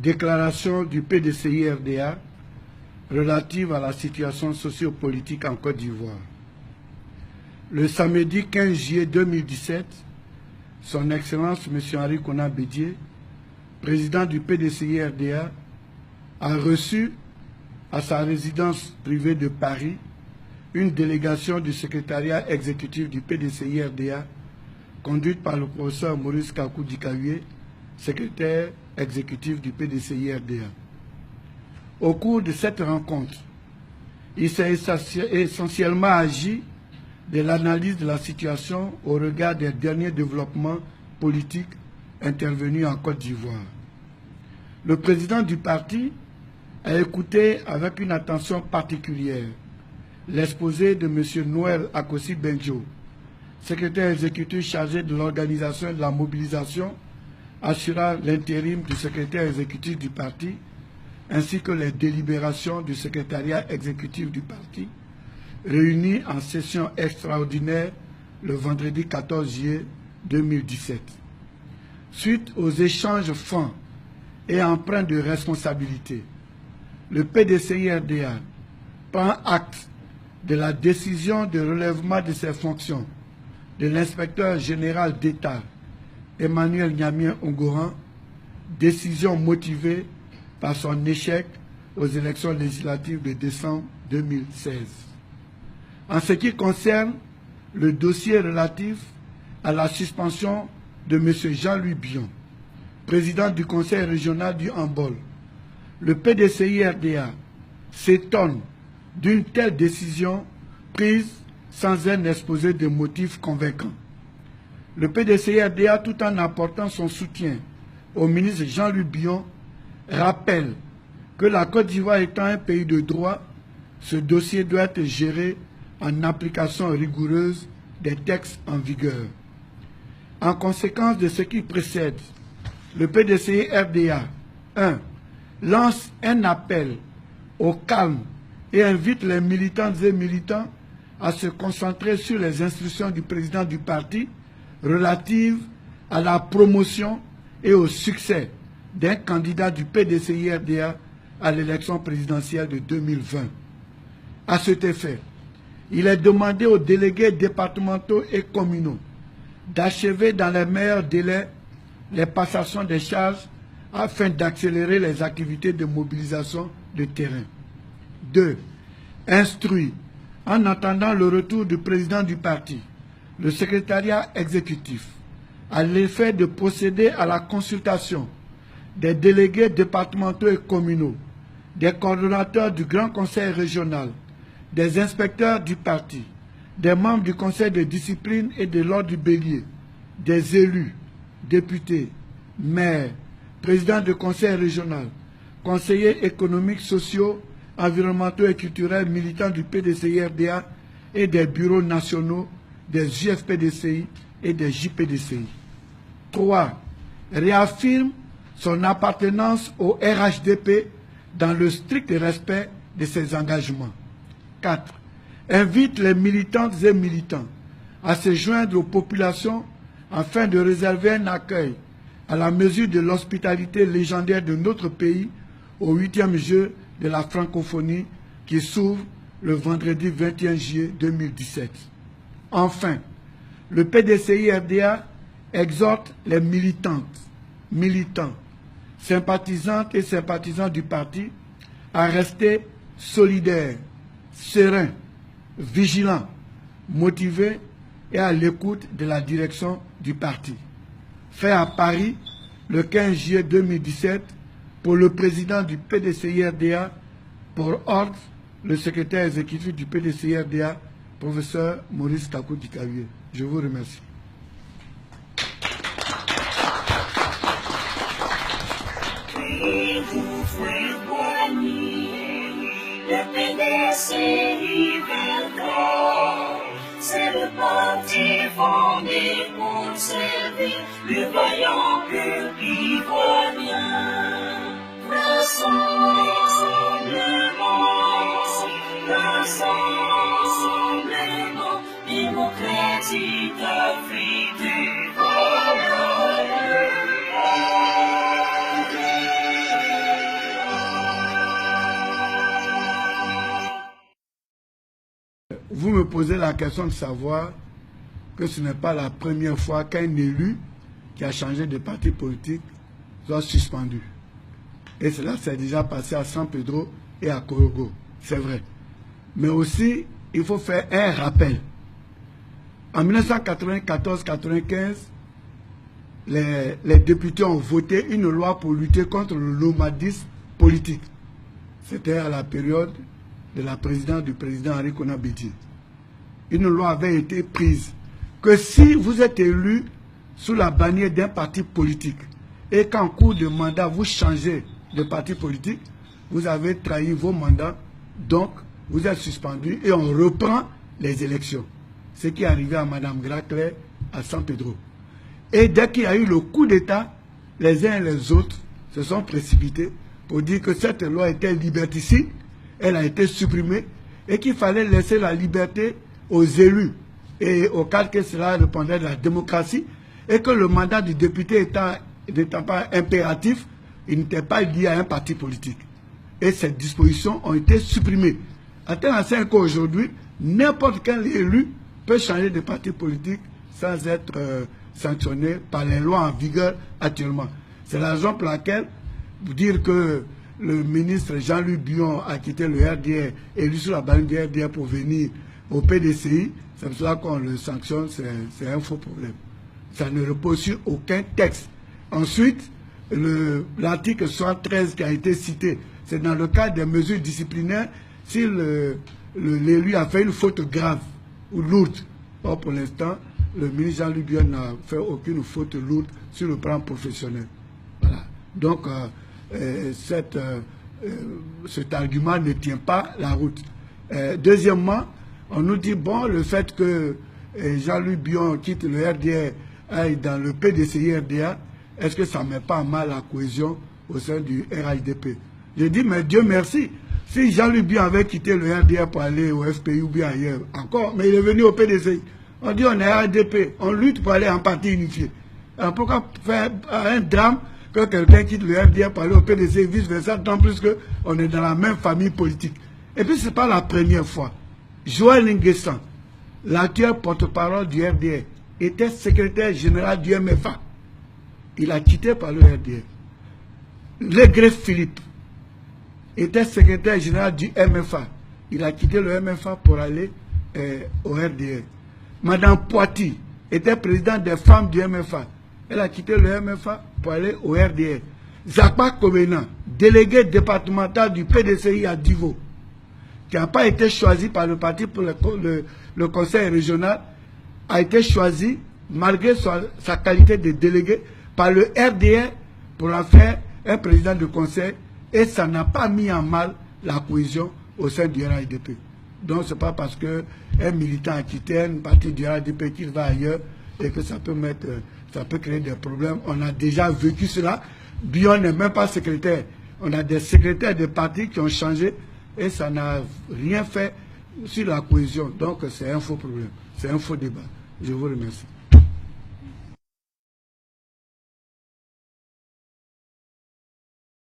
déclaration du PDCI-RDA relative à la situation sociopolitique en Côte d'Ivoire. Le samedi 15 juillet 2017, Son Excellence M. Henri Konan Bédié, président du PDCI-RDA, a reçu à sa résidence privée de Paris une délégation du secrétariat exécutif du PDCI-RDA conduite par le professeur Maurice Kakou Dikawie, secrétaire exécutif du PDCI-RDA. Au cours de cette rencontre, il s'est essentiellement agi de l'analyse de la situation au regard des derniers développements politiques intervenus en Côte d'Ivoire. Le président du parti a écouté avec une attention particulière l'exposé de M. Noël Akossi Benjo, secrétaire exécutif chargé de l'organisation et de la mobilisation, assurant l'intérim du secrétaire exécutif du parti, ainsi que les délibérations du secrétariat exécutif du parti, réunis en session extraordinaire le vendredi 14 juillet 2017. Suite aux échanges francs et empreints de responsabilité, le PDCI-RDA prend acte de la décision de relèvement de ses fonctions de l'inspecteur général d'État Emmanuel Niamien Ongoran, décision motivée par son échec aux élections législatives de décembre 2016. En ce qui concerne le dossier relatif à la suspension de M. Jean-Louis Bion, président du conseil régional du Hambol, le PDCI-RDA s'étonne d'une telle décision prise sans un exposé de motifs convaincants. Le PDCI-RDA, tout en apportant son soutien au ministre Jean-Louis Bion, rappelle que la Côte d'Ivoire étant un pays de droit, ce dossier doit être géré en application rigoureuse des textes en vigueur. En conséquence de ce qui précède, le PDCI-RDA 1. Lance un appel au calme et invite les militantes et militants à se concentrer sur les instructions du président du parti relatives à la promotion et au succès d'un candidat du PDCI-RDA à l'élection présidentielle de 2020. À cet effet, il est demandé aux délégués départementaux et communaux d'achever dans les meilleurs délais les passations des charges afin d'accélérer les activités de mobilisation de terrain. 2. Instruit, en attendant le retour du président du parti, le secrétariat exécutif, à l'effet de procéder à la consultation des délégués départementaux et communaux, des coordonnateurs du Grand Conseil régional, des inspecteurs du parti, des membres du Conseil de discipline et de l'ordre du bélier, des élus, députés, maires, présidents de conseil régional, conseillers économiques, sociaux, environnementaux et culturels militants du PDCI-RDA et des bureaux nationaux des JFPDCI et des JPDCI. 3. Réaffirme son appartenance au RHDP dans le strict respect de ses engagements. 4. Invite les militantes et militants à se joindre aux populations afin de réserver un accueil à la mesure de l'hospitalité légendaire de notre pays au 8e jeu de la francophonie qui s'ouvre le vendredi 21 juillet 2017. Enfin, le PDCI-RDA exhorte les militantes, militants, sympathisantes et sympathisants du parti à rester solidaires, sereins, vigilants, motivés et à l'écoute de la direction du parti. Fait à Paris le 15 juillet 2017 pour le président du PDCI-RDA, pour ordre le secrétaire exécutif du PDCI-RDA, professeur Maurice Kakou Dikawie. Je vous remercie. Le PDCI-RDA, c'est le parti fondé pour servir le vaillant peuple ivoirien. Rassemblement démocratique d'Afrique du Nord. vous me posez la question de savoir que ce n'est pas la première fois qu'un élu qui a changé de parti politique soit suspendu. Et cela s'est déjà passé à San Pedro et à Korogo, c'est vrai. Mais aussi, il faut faire un rappel. En 1994-95, les députés ont voté une loi pour lutter contre le nomadisme politique. C'était à la période de la présidence du président Henri Konan Bédié. Une loi avait été prise que si vous êtes élu sous la bannière d'un parti politique et qu'en cours de mandat vous changez de parti politique, vous avez trahi vos mandats, donc vous êtes suspendu et on reprend les élections. Ce qui est arrivé à Mme Gracler à San Pedro. Et dès qu'il y a eu le coup d'État, les uns et les autres se sont précipités pour dire que cette loi était liberticide, elle a été supprimée et qu'il fallait laisser la liberté aux élus et au cas que cela répondait de la démocratie et que le mandat du député n'étant pas impératif, il n'était pas lié à un parti politique. Et ces dispositions ont été supprimées. À tel enseigne qu'aujourd'hui, n'importe quel élu peut changer de parti politique sans être sanctionné par les lois en vigueur actuellement. C'est la raison pour laquelle vous dire que le ministre Jean-Louis Bion a quitté le RDR, élu sur la bannière du RDR pour venir au PDCI, c'est pour cela qu'on le sanctionne, c'est un faux problème. Ça ne repose sur aucun texte. Ensuite, l'article 73 qui a été cité, c'est dans le cadre des mesures disciplinaires si l'élu a fait une faute grave ou lourde. Or, pour l'instant, le ministre Jean-Louis Bion n'a fait aucune faute lourde sur le plan professionnel. Voilà. Donc, cet argument ne tient pas la route. Deuxièmement, on nous dit, bon, le fait que Jean-Louis Bion quitte le RDR aille dans le PDCI-RDA, est-ce que ça ne met pas en mal la cohésion au sein du RHDP? Je dis, mais Dieu merci, si Jean-Louis Bion avait quitté le RDA pour aller au FPI ou bien ailleurs, encore, mais il est venu au PDCI. On dit, on est RHDP, on lutte pour aller en parti unifié. Alors pourquoi faire un drame que quelqu'un quitte le RDA pour aller au PDCI, vice-versa, tant plus qu'on est dans la même famille politique. Et puis, ce n'est pas la première fois. Joël Nguessan, l'actuel porte-parole du RDA, était secrétaire général du MFA. Il a quitté par le RDA. Le greffe Philippe était secrétaire général du MFA. Il a quitté le MFA pour aller au RDA. Madame Poiti était présidente des femmes du MFA. Elle a quitté le MFA pour aller au RDA. Zakpa Komena, délégué départemental du PDCI à Divo, qui n'a pas été choisi par le parti pour le conseil régional, a été choisi, malgré sa qualité de délégué, par le RDR pour en faire un président de conseil, et ça n'a pas mis en mal la cohésion au sein du RHDP. Donc ce n'est pas parce qu'un militant a quitté une partie du RHDP qu'il va ailleurs et que ça peut créer des problèmes. On a déjà vécu cela. Bion n'est même pas secrétaire. On a des secrétaires de partis qui ont changé et ça n'a rien fait sur la cohésion. Donc c'est un faux problème. C'est un faux débat. Je vous remercie.